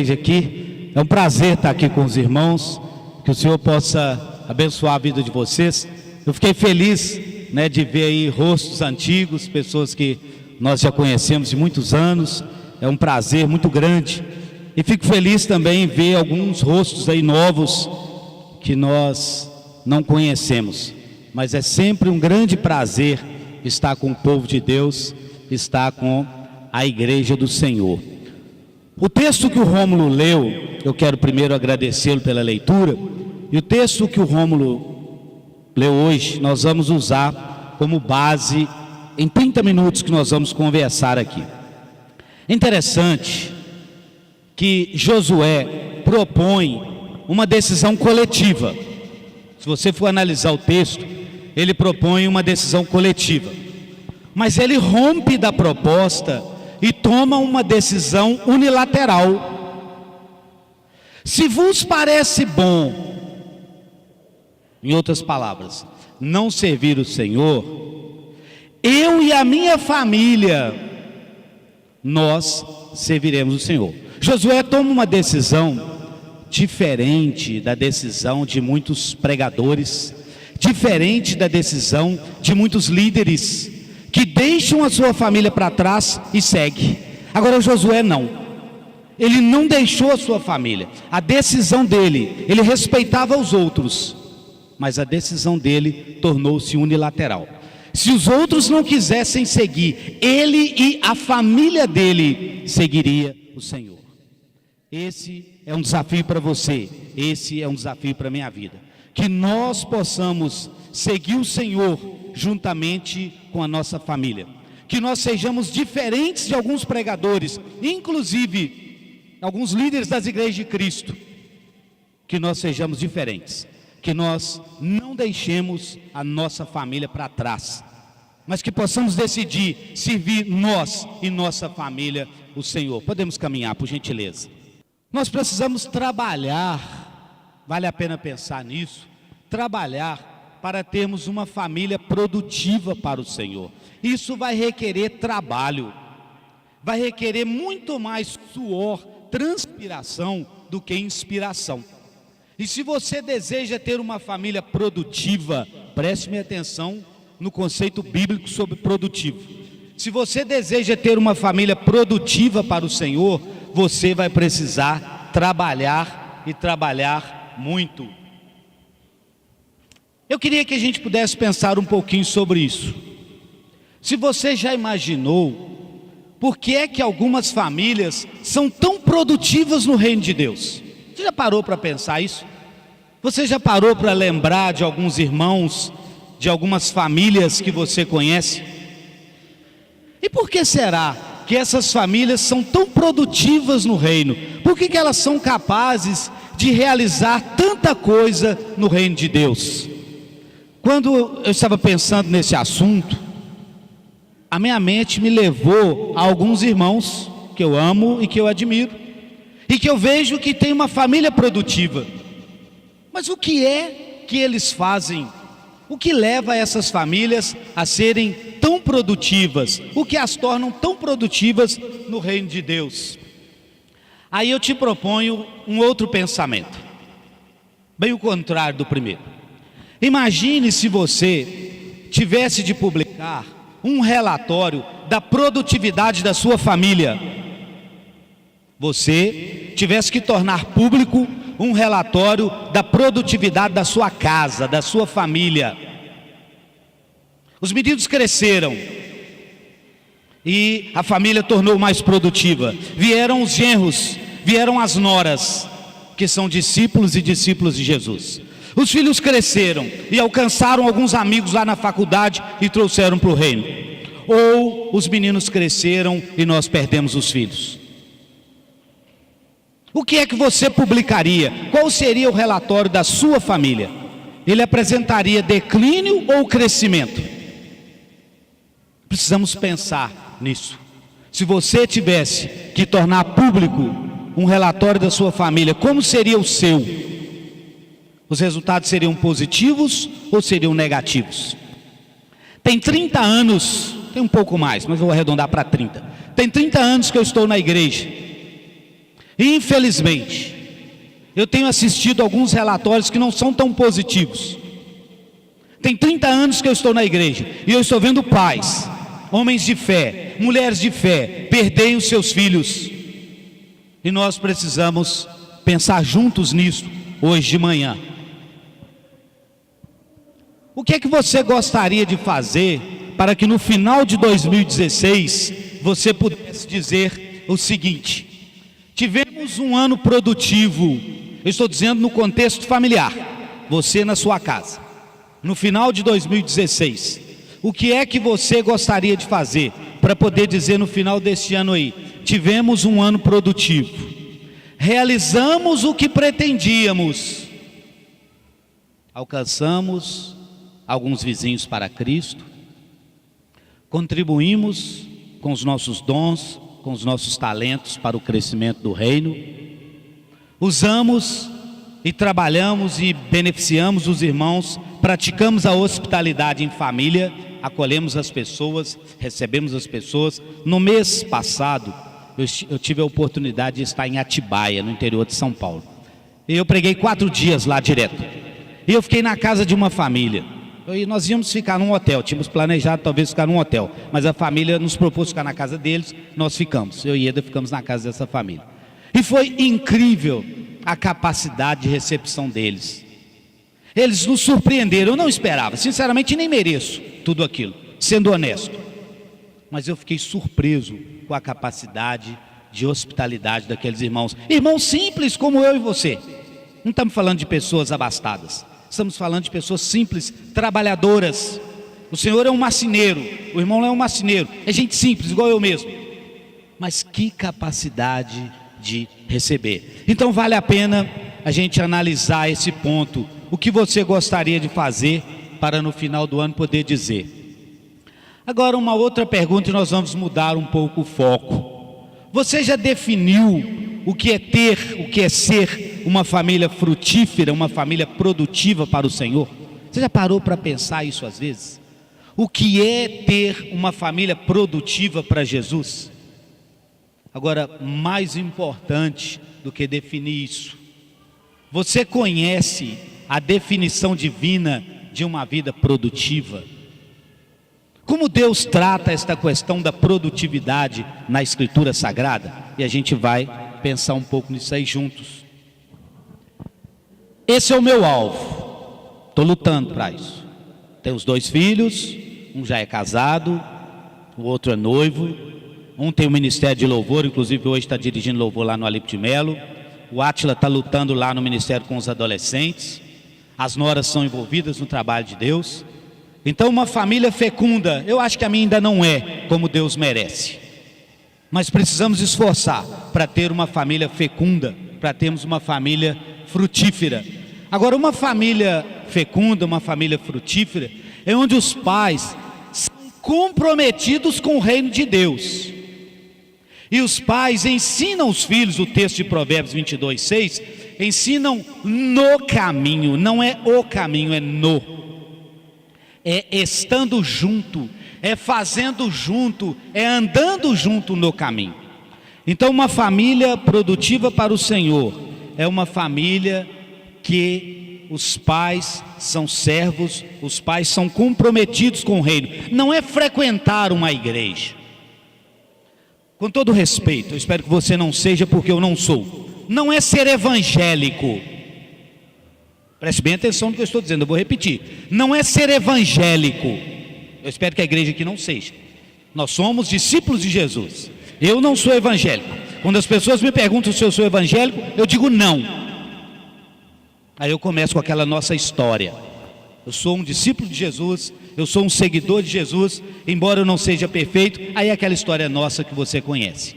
Aqui, é um prazer estar aqui com os irmãos, que o Senhor possa abençoar a vida de vocês. Eu fiquei feliz, de ver aí rostos antigos, pessoas que nós já conhecemos de muitos anos. É um prazer muito grande, e fico feliz também em ver alguns rostos aí novos que nós não conhecemos, mas é sempre um grande prazer estar com o povo de Deus, estar com a igreja do Senhor. O texto que o Rômulo leu, eu quero primeiro agradecê-lo pela leitura, e o texto que o Rômulo leu hoje, nós vamos usar como base em 30 minutos que nós vamos conversar aqui. É interessante que Josué propõe uma decisão coletiva. Se você for analisar o texto, ele propõe uma decisão coletiva, mas ele rompe da proposta e toma uma decisão unilateral. Se vos parece bom, em outras palavras, não servir o Senhor, eu e a minha família, nós serviremos o Senhor. Josué toma uma decisão diferente da decisão de muitos pregadores, diferente da decisão de muitos líderes, que deixam a sua família para trás e segue. Agora Josué não, ele não deixou a sua família. A decisão dele, ele respeitava os outros, mas a decisão dele tornou-se unilateral. Se os outros não quisessem seguir, ele e a família dele seguiria o Senhor. Esse é um desafio para você, esse é um desafio para a minha vida, que nós possamos seguir o Senhor juntamente com a nossa família, que nós sejamos diferentes de alguns pregadores, inclusive alguns líderes das igrejas de Cristo, que nós sejamos diferentes, que nós não deixemos a nossa família para trás, mas que possamos decidir servir nós e nossa família o Senhor. Podemos caminhar, por gentileza. Nós precisamos trabalhar, vale a pena pensar nisso, trabalhar para termos uma família produtiva para o Senhor. Isso vai requerer trabalho, vai requerer muito mais suor, transpiração do que inspiração. E se você deseja ter uma família produtiva, preste-me atenção no conceito bíblico sobre produtivo. Se você deseja ter uma família produtiva para o Senhor, você vai precisar trabalhar e trabalhar muito. Eu queria que a gente pudesse pensar um pouquinho sobre isso. Se você já imaginou por que é que algumas famílias são tão produtivas no reino de Deus? Você já parou para pensar isso? Você já parou para lembrar de alguns irmãos, de algumas famílias que você conhece? E por que será que essas famílias são tão produtivas no reino? Por que elas são capazes de realizar tanta coisa no reino de Deus? Quando eu estava pensando nesse assunto, a minha mente me levou a alguns irmãos que eu amo e que eu admiro, e que eu vejo que tem uma família produtiva. Mas o que é que eles fazem? O que leva essas famílias a serem tão produtivas? O que as tornam tão produtivas no reino de Deus? Aí eu te proponho um outro pensamento, bem o contrário do primeiro. Imagine se você tivesse de publicar um relatório da produtividade da sua família. Você tivesse que tornar público um relatório da produtividade da sua casa, da sua família. Os meninos cresceram e a família tornou mais produtiva. Vieram os genros, vieram as noras, que são discípulos e discípulos de Jesus. Os filhos cresceram e alcançaram alguns amigos lá na faculdade e trouxeram para o reino. Ou os meninos cresceram e nós perdemos os filhos. O que é que você publicaria? Qual seria o relatório da sua família? Ele apresentaria declínio ou crescimento? Precisamos pensar nisso. Se você tivesse que tornar público um relatório da sua família, como seria o seu? Os resultados seriam positivos ou seriam negativos? Tem 30 anos, tem um pouco mais, mas vou arredondar para 30. Tem 30 anos que eu estou na igreja. Infelizmente, eu tenho assistido alguns relatórios que não são tão positivos. Tem 30 anos que eu estou na igreja e eu estou vendo pais, homens de fé, mulheres de fé, perderem os seus filhos. E nós precisamos pensar juntos nisso hoje de manhã. O que é que você gostaria de fazer para que no final de 2016 você pudesse dizer o seguinte: tivemos um ano produtivo, eu estou dizendo no contexto familiar, você na sua casa, no final de 2016, o que é que você gostaria de fazer para poder dizer no final deste ano aí: tivemos um ano produtivo, realizamos o que pretendíamos, alcançamos alguns vizinhos para Cristo, contribuímos com os nossos dons, com os nossos talentos para o crescimento do reino, usamos e trabalhamos e beneficiamos os irmãos, praticamos a hospitalidade em família, acolhemos as pessoas, recebemos as pessoas. No mês passado, eu tive a oportunidade de estar em Atibaia, no interior de São Paulo, e eu preguei 4 dias lá direto, e eu fiquei na casa de uma família. E nós íamos ficar num hotel, tínhamos planejado talvez ficar num hotel, mas a família nos propôs ficar na casa deles, nós ficamos, eu e Eda ficamos na casa dessa família. E foi incrível a capacidade de recepção deles. Eles nos surpreenderam, eu não esperava, sinceramente nem mereço tudo aquilo, sendo honesto. Mas eu fiquei surpreso com a capacidade de hospitalidade daqueles irmãos. Irmãos simples como eu e você. Não estamos falando de pessoas abastadas. Estamos falando de pessoas simples, trabalhadoras. O Senhor é um marceneiro, o irmão não é um marceneiro, é gente simples, igual eu mesmo. Mas que capacidade de receber. Então vale a pena a gente analisar esse ponto. O que você gostaria de fazer para no final do ano poder dizer? Agora uma outra pergunta e nós vamos mudar um pouco o foco. Você já definiu o que é ter, o que é ser uma família frutífera, uma família produtiva para o Senhor? Você já parou para pensar isso às vezes? O que é ter uma família produtiva para Jesus? Agora, mais importante do que definir isso, você conhece a definição divina de uma vida produtiva? Como Deus trata esta questão da produtividade na Escritura Sagrada? E a gente vai pensar um pouco nisso aí juntos. Esse é o meu alvo, estou lutando para isso. Tenho os 2 filhos, um já é casado, o outro é noivo, um tem o ministério de louvor, inclusive hoje está dirigindo louvor lá no Alipe de Melo. O Átila está lutando lá no ministério com os adolescentes. As noras são envolvidas no trabalho de Deus. Então uma família fecunda, eu acho que a minha ainda não é como Deus merece, mas precisamos esforçar para ter uma família fecunda, para termos uma família frutífera. Agora, uma família fecunda, uma família frutífera, é onde os pais são comprometidos com o reino de Deus. E os pais ensinam os filhos, o texto de Provérbios 22:6, ensinam no caminho, não é o caminho, é no. É estando junto, é fazendo junto, é andando junto no caminho. Então uma família produtiva para o Senhor é uma família que os pais são servos, os pais são comprometidos com o reino. Não é frequentar uma igreja. Com todo respeito, eu espero que você não seja, porque eu não sou. Não é ser evangélico. Preste bem atenção no que eu estou dizendo, eu vou repetir. Não é ser evangélico. Eu espero que a igreja aqui não seja. Nós somos discípulos de Jesus. Eu não sou evangélico. Quando as pessoas me perguntam se eu sou evangélico, eu digo não. Aí eu começo com aquela nossa história. Eu sou um discípulo de Jesus, eu sou um seguidor de Jesus, embora eu não seja perfeito. Aí é aquela história nossa que você conhece.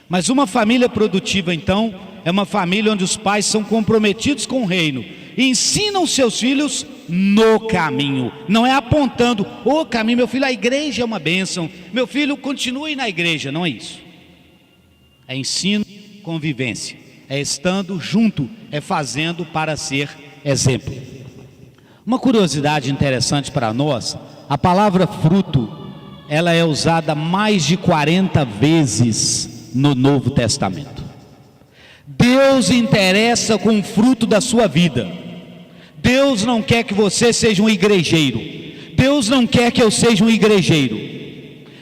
Mas uma família produtiva, então, é uma família onde os pais são comprometidos com o reino e ensinam seus filhos no caminho. Não é apontando o caminho, meu filho, a igreja é uma bênção, meu filho, continue na igreja. Não é isso. É ensino, convivência, é estando junto, é fazendo para ser exemplo. Uma curiosidade interessante para nós, a palavra fruto, ela é usada mais de 40 vezes no Novo Testamento. Deus interessa com o fruto da sua vida. Deus não quer que você seja um igrejeiro. Deus não quer que eu seja um igrejeiro.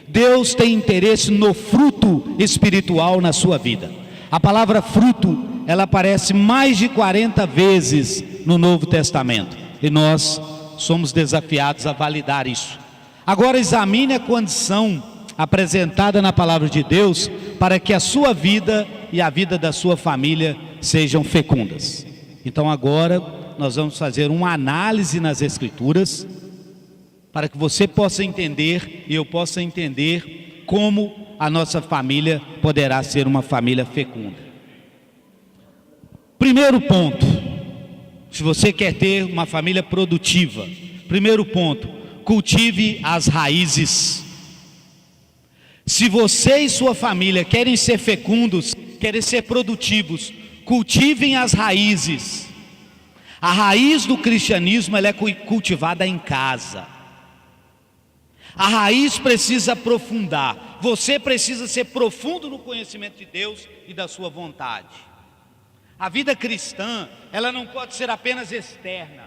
Deus tem interesse no fruto espiritual na sua vida. A palavra fruto, ela aparece mais de 40 vezes no Novo Testamento. E nós somos desafiados a validar isso. Agora examine a condição apresentada na palavra de Deus para que a sua vida e a vida da sua família sejam fecundas. Então agora nós vamos fazer uma análise nas Escrituras para que você possa entender e eu possa entender como a nossa família poderá ser uma família fecunda. Primeiro ponto, se você quer ter uma família produtiva, primeiro ponto, cultive as raízes. Se você e sua família querem ser fecundos, querem ser produtivos, cultivem as raízes. A raiz do cristianismo, ela é cultivada em casa. A raiz precisa aprofundar. Você precisa ser profundo no conhecimento de Deus e da sua vontade. A vida cristã, ela não pode ser apenas externa.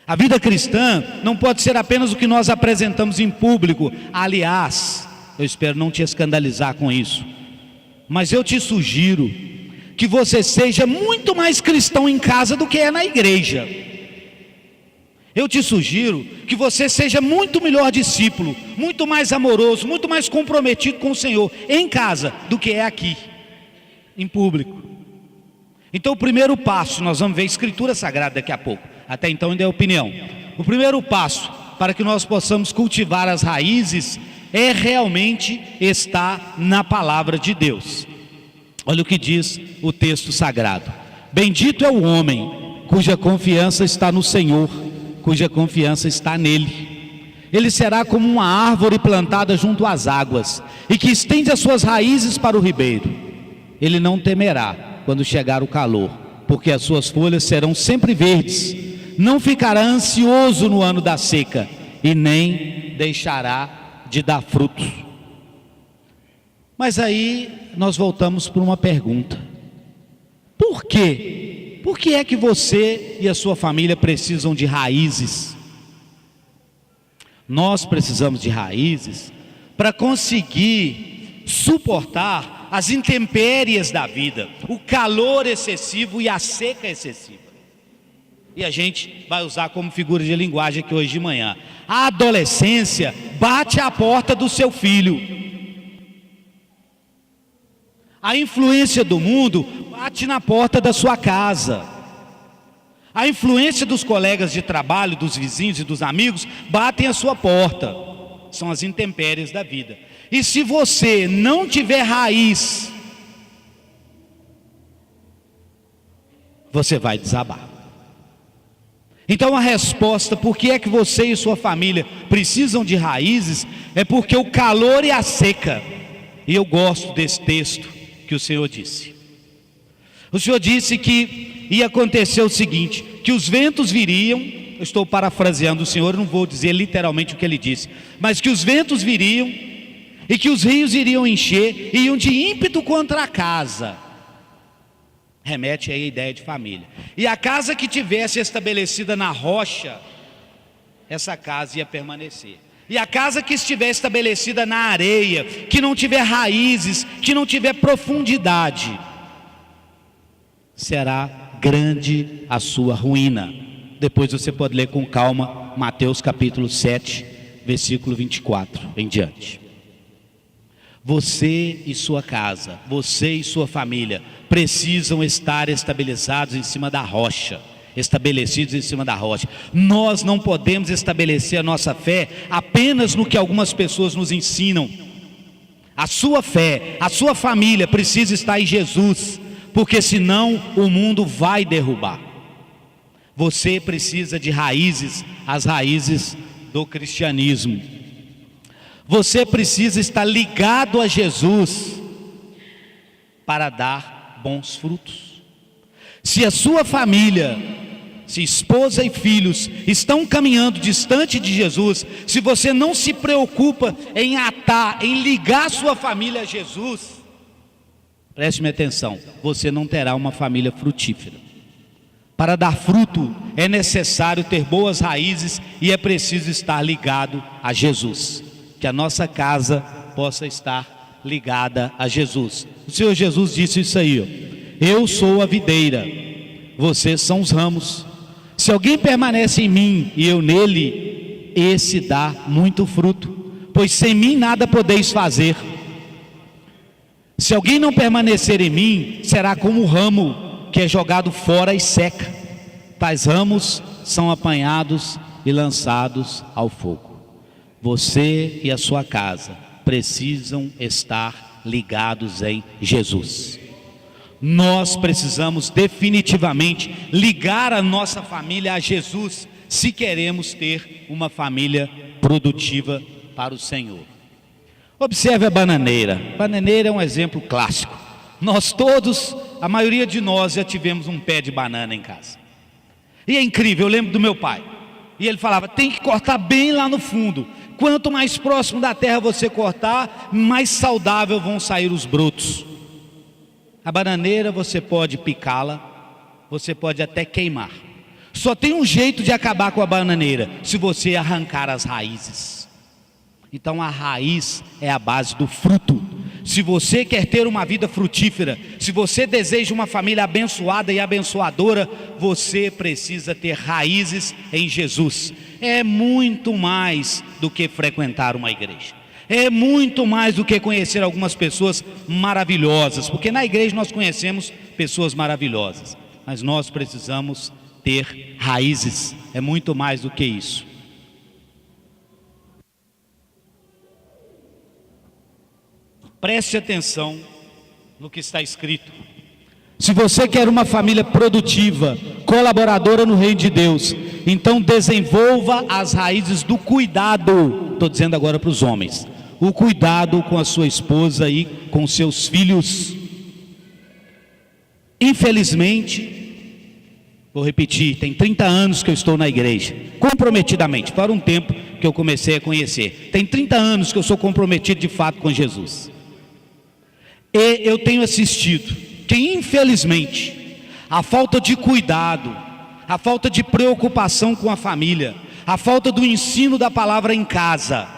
A vida cristã não pode ser apenas o que nós apresentamos em público. Aliás, eu espero não te escandalizar com isso, mas eu te sugiro que você seja muito mais cristão em casa do que é na igreja. Eu te sugiro que você seja muito melhor discípulo, muito mais amoroso, muito mais comprometido com o Senhor em casa do que é aqui, em público. Então o primeiro passo, nós vamos ver a Escritura Sagrada daqui a pouco, até então ainda é opinião. O primeiro passo para que nós possamos cultivar as raízes é realmente estar na palavra de Deus. Olha o que diz o texto sagrado: bendito é o homem cuja confiança está no Senhor, cuja confiança está nele. Ele será como uma árvore plantada junto às águas e que estende as suas raízes para o ribeiro. Ele não temerá quando chegar o calor, porque as suas folhas serão sempre verdes. Não ficará ansioso no ano da seca e nem deixará de dar frutos. Mas aí nós voltamos para uma pergunta: por quê? Por que é que você e a sua família precisam de raízes? Nós precisamos de raízes para conseguir suportar as intempéries da vida, o calor excessivo e a seca excessiva. E a gente vai usar como figura de linguagem aqui hoje de manhã: a adolescência bate à porta do seu filho. A influência do mundo bate na porta da sua casa. A influência dos colegas de trabalho, dos vizinhos e dos amigos batem à sua porta. São as intempéries da vida. E se você não tiver raiz, você vai desabar. Então a resposta, por que é que você e sua família precisam de raízes, é porque o calor e a seca. E eu gosto desse texto que o Senhor disse. O Senhor disse que ia acontecer o seguinte, que os ventos viriam, eu estou parafraseando o Senhor, não vou dizer literalmente o que ele disse, mas que os ventos viriam e que os rios iriam encher e iam de ímpeto contra a casa. Remete aí a ideia de família. E a casa que tivesse estabelecida na rocha, essa casa ia permanecer. E a casa que estiver estabelecida na areia, que não tiver raízes, que não tiver profundidade, será grande a sua ruína. Depois você pode ler com calma Mateus capítulo 7, versículo 24 em diante. Você e sua casa, você e sua família precisam estar estabilizados em cima da rocha, estabelecidos em cima da rocha. Nós não podemos estabelecer a nossa fé apenas no que algumas pessoas nos ensinam. A sua fé, a sua família precisa estar em Jesus, porque senão o mundo vai derrubar. Você precisa de raízes, as raízes do cristianismo. Você precisa estar ligado a Jesus para dar bons frutos. Se a sua família, se esposa e filhos estão caminhando distante de Jesus, se você não se preocupa em atar, em ligar sua família a Jesus, Preste-me atenção, você não terá uma família frutífera. Para dar fruto é necessário ter boas raízes e é preciso estar ligado a Jesus. Que a nossa casa possa estar ligada a Jesus. O Senhor Jesus disse isso aí, ó: eu sou a videira, vocês são os ramos. Se alguém permanece em mim e eu nele, esse dá muito fruto, pois sem mim nada podeis fazer. Se alguém não permanecer em mim, será como o ramo que é jogado fora e seca. Tais ramos são apanhados e lançados ao fogo. Você e a sua casa precisam estar ligados em Jesus. Nós precisamos definitivamente ligar a nossa família a Jesus, se queremos ter uma família produtiva para o Senhor. Observe a bananeira. Bananeira é um exemplo clássico. Nós todos, a maioria de nós já tivemos um pé de banana em casa. E é incrível, eu lembro do meu pai. E ele falava, tem que cortar bem lá no fundo. Quanto mais próximo da terra você cortar, mais saudável vão sair os brotos. A bananeira você pode picá-la, você pode até queimar. Só tem um jeito de acabar com a bananeira, se você arrancar as raízes. Então a raiz é a base do fruto. Se você quer ter uma vida frutífera, se você deseja uma família abençoada e abençoadora, você precisa ter raízes em Jesus. É muito mais do que frequentar uma igreja. É muito mais do que conhecer algumas pessoas maravilhosas, porque na igreja nós conhecemos pessoas maravilhosas, mas nós precisamos ter raízes. É muito mais do que isso. Preste atenção no que está escrito. Se você quer uma família produtiva, colaboradora no reino de Deus, então desenvolva as raízes do cuidado. Estou dizendo agora para os homens. O cuidado com a sua esposa e com seus filhos. Infelizmente, vou repetir, tem 30 anos que eu estou na igreja, comprometidamente, para um tempo que eu comecei a conhecer. Tem 30 anos que eu sou comprometido de fato com Jesus. E eu tenho assistido que, infelizmente, a falta de cuidado, a falta de preocupação com a família, a falta do ensino da palavra em casa,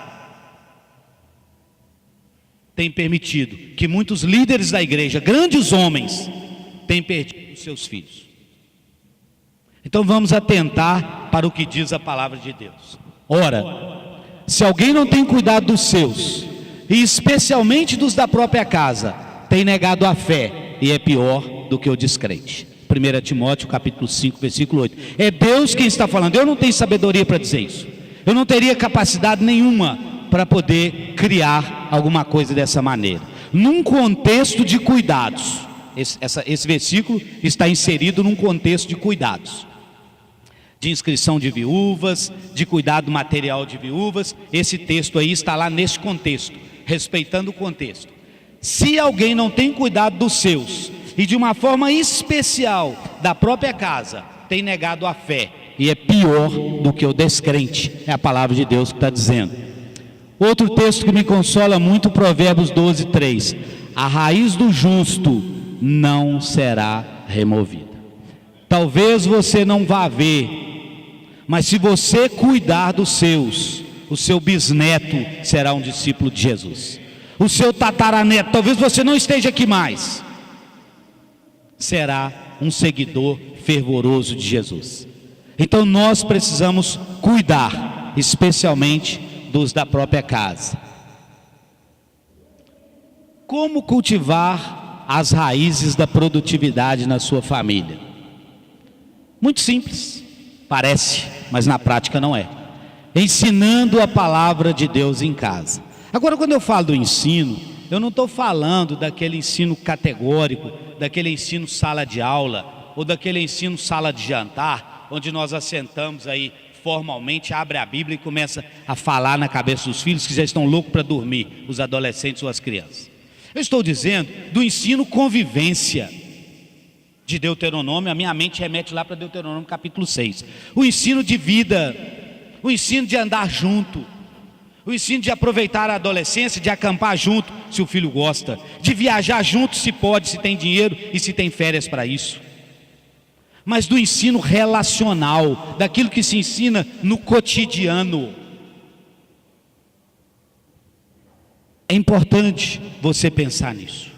tem permitido que muitos líderes da igreja, grandes homens, tenham perdido seus filhos. Então vamos atentar para o que diz a palavra de Deus. Ora, se alguém não tem cuidado dos seus, e especialmente dos da própria casa, tem negado a fé e é pior do que o descrente. 1 Timóteo capítulo 5, versículo 8. É Deus quem está falando. Eu não tenho sabedoria para dizer isso. Eu não teria capacidade nenhuma para poder criar alguma coisa dessa maneira. Num contexto de cuidados. Esse versículo está inserido num contexto de cuidados. De inscrição de viúvas, de cuidado material de viúvas. Esse texto aí está lá nesse contexto, respeitando o contexto. Se alguém não tem cuidado dos seus, e de uma forma especial da própria casa, tem negado a fé, e é pior do que o descrente, é a palavra de Deus que está dizendo. Outro texto que me consola muito, Provérbios 12, 3. A raiz do justo não será removida. Talvez você não vá ver, mas se você cuidar dos seus, o seu bisneto será um discípulo de Jesus. O seu tataraneto, talvez você não esteja aqui mais, será um seguidor fervoroso de Jesus. Então nós precisamos cuidar, especialmente dos da própria casa. Como cultivar as raízes da produtividade na sua família? Muito simples, parece, mas na prática não é. Ensinando a palavra de Deus em casa. Agora, quando eu falo do ensino, eu não estou falando daquele ensino categórico, daquele ensino sala de aula, ou daquele ensino sala de jantar, onde nós assentamos aí formalmente, abre a Bíblia e começa a falar na cabeça dos filhos que já estão loucos para dormir, os adolescentes ou as crianças. Eu estou dizendo do ensino convivência de Deuteronômio. A minha mente remete lá para Deuteronômio capítulo 6. O ensino de vida, o ensino de andar junto, O ensino de aproveitar a adolescência, de acampar junto, se o filho gosta, de viajar junto, se pode, se tem dinheiro e se tem férias para isso. Mas do ensino relacional, daquilo que se ensina no cotidiano. É importante você pensar nisso.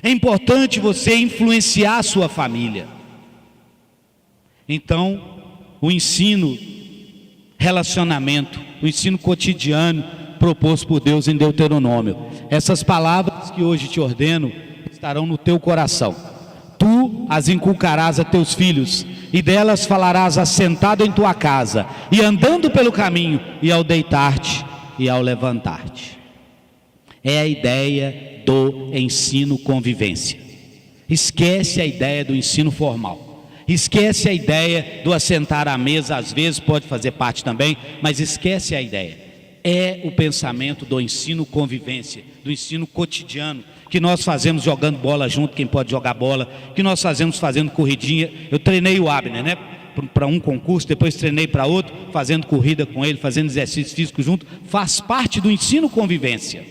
É importante você influenciar a sua família. Então, o ensino relacionamento, o ensino cotidiano proposto por Deus em Deuteronômio. Essas palavras que hoje te ordeno estarão no teu coração. Tu as inculcarás a teus filhos, e delas falarás assentado em tua casa, e andando pelo caminho, e ao deitar-te e ao levantar-te. É a ideia do ensino convivência. Esquece a ideia do ensino formal. Esquece a ideia do assentar à mesa, às vezes pode fazer parte também, mas esquece a ideia. É o pensamento do ensino convivência, do ensino cotidiano, que nós fazemos jogando bola junto, quem pode jogar bola, que nós fazemos fazendo corridinha. Eu treinei o Abner, né? Para um concurso, depois treinei para outro, fazendo corrida com ele, fazendo exercício físico junto, faz parte do ensino convivência.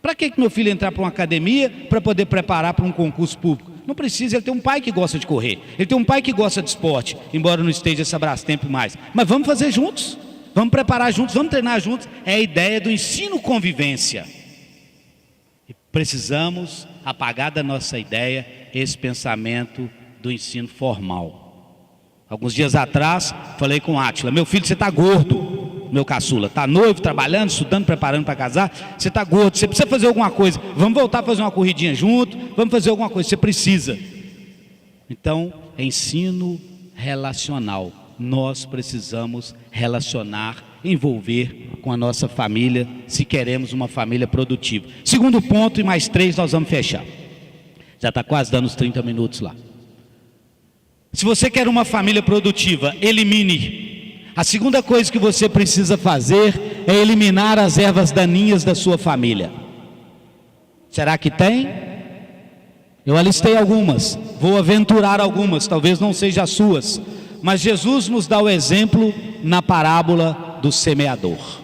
Para que meu filho entrar para uma academia para poder preparar para um concurso público? Não precisa, ele tem um pai que gosta de correr, ele tem um pai que gosta de esporte, embora não esteja essa Brastemp mais. Mas vamos fazer juntos, vamos preparar juntos, vamos treinar juntos. É a ideia do ensino convivência. E precisamos apagar da nossa ideia esse pensamento do ensino formal. Alguns dias atrás, falei com o Átila: meu filho, você está gordo, meu caçula, está noivo, trabalhando, estudando, preparando para casar, você está gordo, você precisa fazer alguma coisa, vamos voltar a fazer uma corridinha junto, vamos fazer alguma coisa, você precisa. Então, é ensino relacional, nós precisamos relacionar, envolver com a nossa família, se queremos uma família produtiva. Segundo ponto, e mais 3 nós vamos fechar, já está quase dando os 30 minutos lá. Se você quer uma família produtiva, elimine. A segunda coisa que você precisa fazer é eliminar as ervas daninhas da sua família. Será que tem? Eu alistei algumas, vou aventurar algumas, talvez não sejam as suas, mas Jesus nos dá o exemplo na parábola do semeador.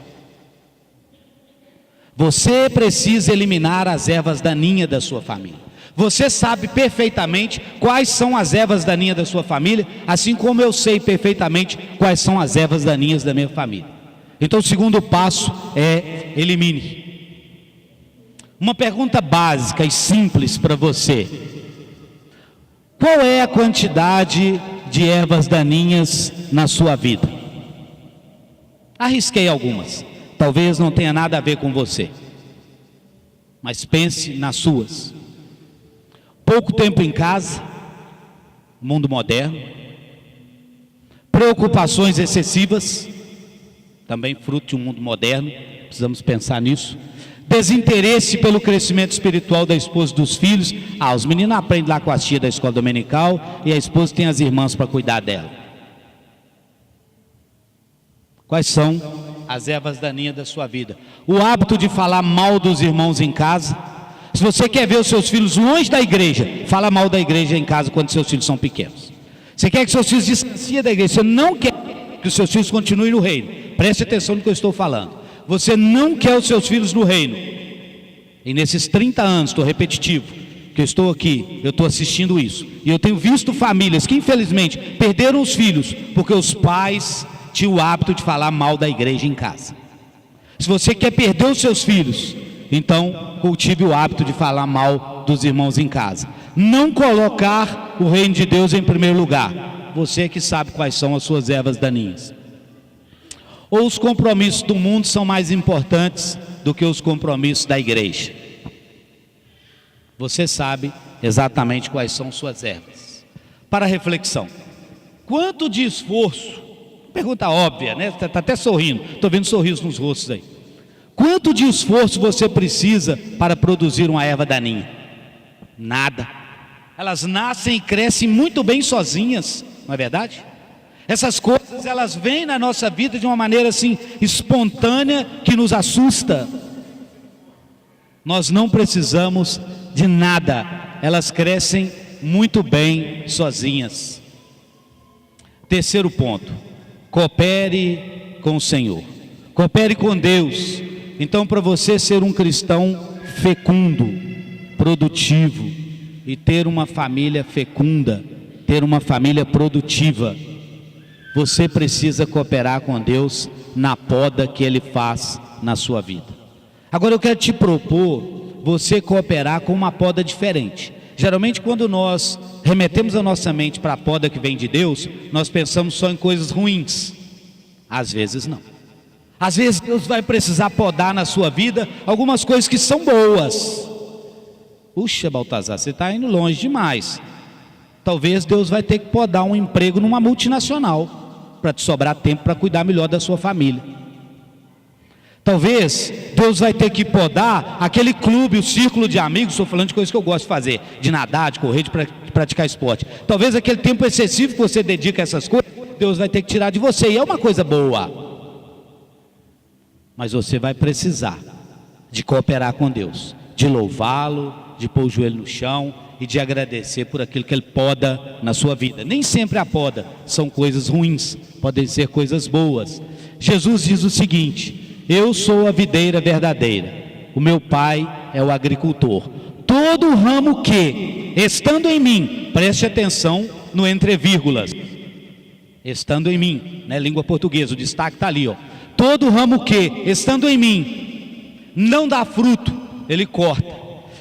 Você precisa eliminar as ervas daninhas da sua família. Você sabe perfeitamente quais são as ervas daninhas da sua família, assim como eu sei perfeitamente quais são as ervas daninhas da minha família. Então o segundo passo é elimine. Uma pergunta básica e simples para você: qual é a quantidade de ervas daninhas na sua vida? Arrisquei algumas, talvez não tenha nada a ver com você, mas pense nas suas. Pouco tempo em casa, mundo moderno, preocupações excessivas, também fruto de um mundo moderno, precisamos pensar nisso. Desinteresse pelo crescimento espiritual da esposa e dos filhos. Os meninos aprendem lá com a tia da escola dominical e a esposa tem as irmãs para cuidar dela. Quais são as ervas daninhas da sua vida? O hábito de falar mal dos irmãos em casa. Se você quer ver os seus filhos longe da igreja, fala mal da igreja em casa quando seus filhos são pequenos. Você quer que seus filhos distanciem da igreja, você não quer que os seus filhos continuem no reino. Preste atenção no que eu estou falando. Você não quer os seus filhos no reino. E nesses 30 anos, estou repetitivo, que eu estou aqui, eu estou assistindo isso, e eu tenho visto famílias que infelizmente perderam os filhos, porque os pais tinham o hábito de falar mal da igreja em casa. Se você quer perder os seus filhos, então cultive o hábito de falar mal dos irmãos em casa. Não colocar o reino de Deus em primeiro lugar. Você é que sabe quais são as suas ervas daninhas. Ou os compromissos do mundo são mais importantes do que os compromissos da igreja? Você sabe exatamente quais são suas ervas. Para reflexão: quanto de esforço, pergunta óbvia, né? Está até sorrindo, estou vendo sorriso nos rostos aí. Quanto de esforço você precisa para produzir uma erva daninha? Nada. Elas nascem e crescem muito bem sozinhas, não é verdade? Essas coisas, elas vêm na nossa vida de uma maneira assim, espontânea, que nos assusta. Nós não precisamos de nada, elas crescem muito bem sozinhas. Terceiro ponto: coopere com o Senhor. Coopere com Deus. Então, para você ser um cristão fecundo, produtivo e ter uma família fecunda, ter uma família produtiva, você precisa cooperar com Deus na poda que Ele faz na sua vida. Agora eu quero te propor você cooperar com uma poda diferente. Geralmente quando nós remetemos a nossa mente para a poda que vem de Deus, nós pensamos só em coisas ruins. Às vezes não. Às vezes Deus vai precisar podar na sua vida algumas coisas que são boas. Puxa, Baltazar, você está indo longe demais. Talvez Deus vai ter que podar um emprego numa multinacional para te sobrar tempo para cuidar melhor da sua família. Talvez Deus vai ter que podar aquele clube, o círculo de amigos. Estou falando de coisas que eu gosto de fazer, de nadar, de correr, de praticar esporte. Talvez aquele tempo excessivo que você dedica a essas coisas, Deus vai ter que tirar de você, e é uma coisa boa. Mas você vai precisar de cooperar com Deus, de louvá-lo, de pôr o joelho no chão e de agradecer por aquilo que Ele poda na sua vida. Nem sempre a poda são coisas ruins, podem ser coisas boas. Jesus diz o seguinte: eu sou a videira verdadeira, o meu Pai é o agricultor. Todo ramo que, estando em mim, preste atenção no entre vírgulas, estando em mim, né, língua portuguesa, o destaque está ali, ó. Todo ramo que, estando em mim, não dá fruto, Ele corta.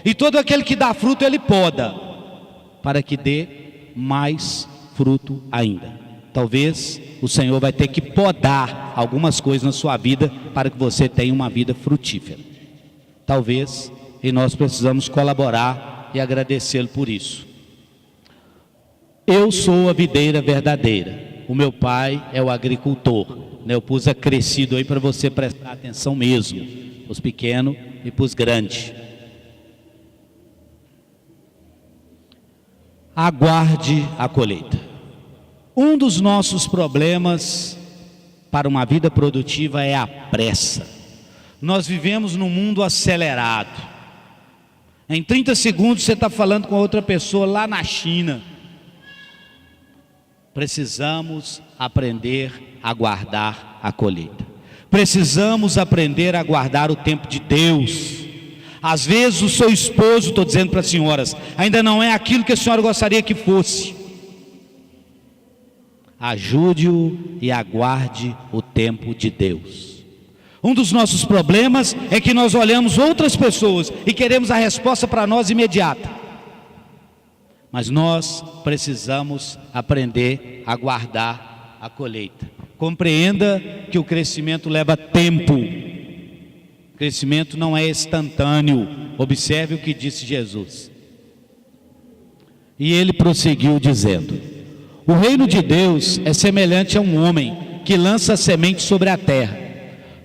E todo aquele que dá fruto, Ele poda, para que dê mais fruto ainda. Talvez o Senhor vai ter que podar algumas coisas na sua vida, para que você tenha uma vida frutífera. Talvez, e nós precisamos colaborar e agradecê-lo por isso. Eu sou a videira verdadeira, o meu Pai é o agricultor. Eu pus acrescido aí para você prestar atenção mesmo, os pequenos e para os grandes. Aguarde a colheita. Um dos nossos problemas para uma vida produtiva é a pressa. Nós vivemos num mundo acelerado. Em 30 segundos você está falando com outra pessoa lá na China. Precisamos aprender a guardar a colheita. Precisamos aprender a guardar o tempo de Deus. Às vezes o seu esposo, estou dizendo para as senhoras, ainda não é aquilo que a senhora gostaria que fosse. Ajude-o e aguarde o tempo de Deus. Um dos nossos problemas é que nós olhamos outras pessoas e queremos a resposta para nós imediata. Mas nós precisamos aprender a guardar a colheita. Compreenda que o crescimento leva tempo. O crescimento não é instantâneo. Observe o que disse Jesus. E ele prosseguiu dizendo: o reino de Deus é semelhante a um homem que lança a semente sobre a terra.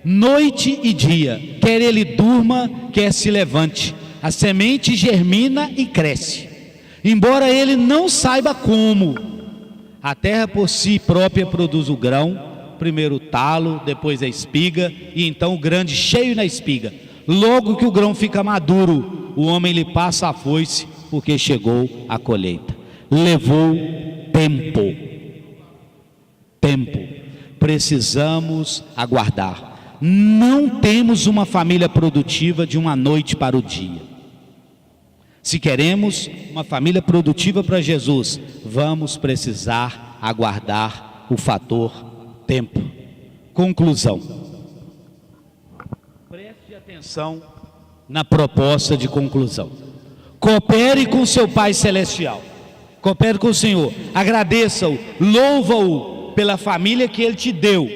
Noite e dia, quer ele durma, quer se levante, a semente germina e cresce. Embora ele não saiba como, a terra por si própria produz o grão, primeiro o talo, depois a espiga, e então o grande cheio na espiga. Logo que o grão fica maduro, o homem lhe passa a foice, porque chegou a colheita. Levou tempo. Precisamos aguardar. Não temos uma família produtiva de uma noite para o dia. Se queremos uma família produtiva para Jesus, vamos precisar aguardar o fator tempo. Conclusão. Preste atenção na proposta de conclusão. Coopere com seu Pai Celestial. Coopere com o Senhor. Agradeça-o, louva-o pela família que Ele te deu.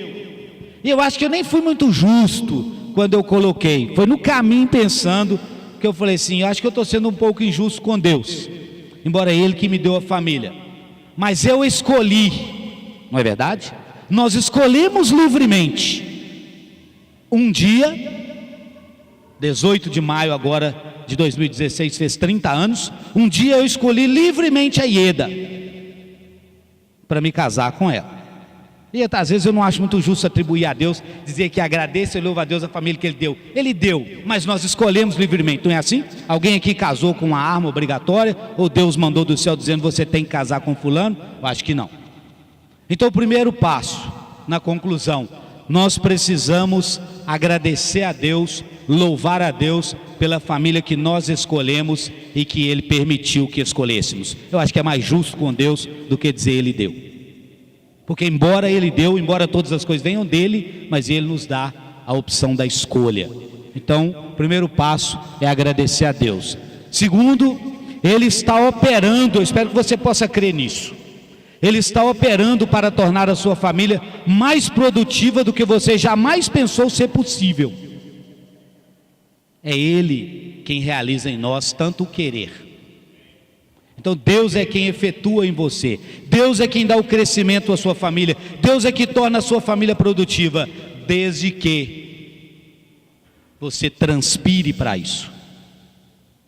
E eu acho que eu nem fui muito justo quando eu coloquei. Foi no caminho pensando que eu falei assim, eu acho que eu estou sendo um pouco injusto com Deus, embora Ele que me deu a família, mas eu escolhi, não é verdade? Nós escolhemos livremente. Um dia, 18 de maio agora de 2016, fez 30 anos, um dia eu escolhi livremente a Ieda para me casar com ela. E às vezes eu não acho muito justo atribuir a Deus, dizer que agradeço e louvo a Deus a família que Ele deu. Ele deu, mas nós escolhemos livremente, não é assim? Alguém aqui casou com uma arma obrigatória, ou Deus mandou do céu dizendo você tem que casar com fulano? Eu acho que não. Então o primeiro passo, na conclusão, nós precisamos agradecer a Deus, louvar a Deus pela família que nós escolhemos e que Ele permitiu que escolhêssemos. Eu acho que é mais justo com Deus do que dizer Ele deu. Porque embora Ele deu, embora todas as coisas venham dEle, mas Ele nos dá a opção da escolha. Então, o primeiro passo é agradecer a Deus. Segundo, Ele está operando, eu espero que você possa crer nisso. Ele está operando para tornar a sua família mais produtiva do que você jamais pensou ser possível. É Ele quem realiza em nós tanto o querer. Então Deus é quem efetua em você. Deus é quem dá o crescimento à sua família. Deus é que torna a sua família produtiva, desde que você transpire para isso.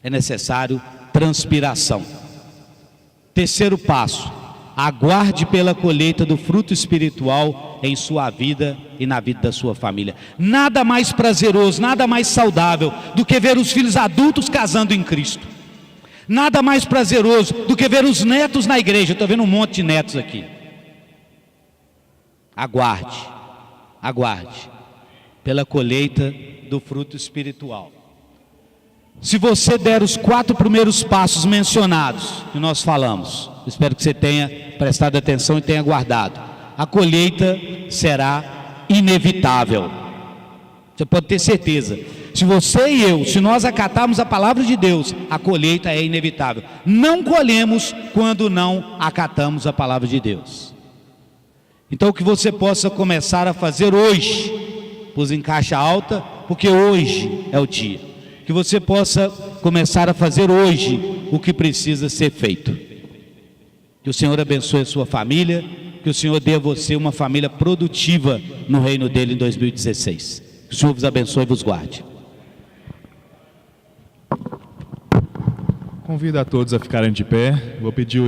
É necessário transpiração. Terceiro passo: aguarde pela colheita do fruto espiritual em sua vida e na vida da sua família. Nada mais prazeroso, nada mais saudável do que ver os filhos adultos casando em Cristo. Nada mais prazeroso do que ver os netos na igreja. Estou vendo um monte de netos aqui. Aguarde, aguarde pela colheita do fruto espiritual. Se você der os 4 primeiros passos mencionados que nós falamos, espero que você tenha prestado atenção e tenha guardado, a colheita será inevitável. Você pode ter certeza. Se você e eu, se nós acatarmos a palavra de Deus, a colheita é inevitável. Não colhemos quando não acatamos a palavra de Deus. Então que você possa começar a fazer hoje, pus em caixa alta, porque hoje é o dia. Que você possa começar a fazer hoje o que precisa ser feito. Que o Senhor abençoe a sua família, que o Senhor dê a você uma família produtiva no reino dele em 2016. Que o Senhor vos abençoe e vos guarde. Convido a todos a ficarem de pé. Vou pedir